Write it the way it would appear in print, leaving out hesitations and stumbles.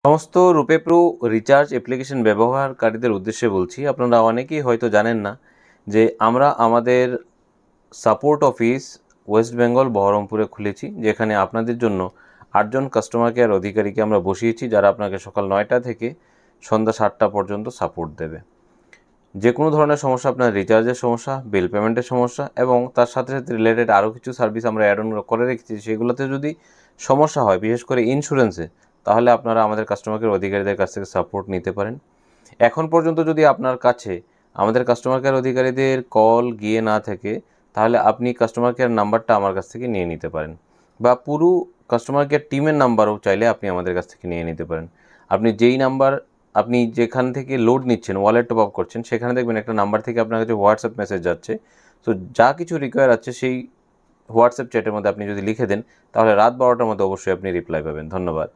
সমস্ত রুপে pro recharge application ব্যবহারকারীদের উদ্দেশ্যে বলছি, আপনারা অনেকেই হয়তো জানেন না যে আমরা আমাদের সাপোর্ট অফিস ওয়েস্ট বেঙ্গল বহরমপুরে খুলেছি, যেখানে আপনাদের জন্য 8জন কাস্টমার কেয়ার অধিকারীকে আমরা বসিয়েছি, যারা আপনাকে সকাল 9টা থেকে সন্ধ্যা 7টা পর্যন্ত সাপোর্ট দেবে। যে কোনো ধরনের সমস্যা, আপনার রিচার্জের সমস্যা, বিল পেমেন্টের সমস্যা এবং তার সাথে সাথে রিলেটেড আরও কিছু সার্ভিস আমরা অ্যাড অন করে রেখেছি, সেগুলোতে যদি সমস্যা হয়, বিশেষ করে ইন্স্যুরেন্সে, তাহলে আপনারা আমাদের কাস্টমার কেয়ার অধিকারীদের কাছ থেকে সাপোর্ট নিতে পারেন। এখন পর্যন্ত যদি আপনার কাছে আমাদের কাস্টমার কেয়ার অধিকারীদের কল গিয়ে না থাকে, তাহলে আপনি কাস্টমার কেয়ার নাম্বারটা আমার কাছ থেকে নিয়ে নিতে পারেন, বা পুরো কাস্টমার কেয়ার টিমের নাম্বারও চাইলে আপনি আমাদের কাছ থেকে নিয়ে নিতে পারেন। আপনি যেখান থেকে লোড নিচ্ছেন, ওয়ালেট টপ আপ করছেন, সেখানে দেখবেন একটা নাম্বার থেকে আপনার কাছে হোয়াটসঅ্যাপ মেসেজ যাচ্ছে। তো যা কিছু রিকোয়ার আছে সেই হোয়াটসঅ্যাপ চ্যাটের মধ্যে আপনি যদি লিখে দেন, তাহলে রাত 12টার মধ্যে অবশ্যই আপনি রিপ্লাই পাবেন। ধন্যবাদ।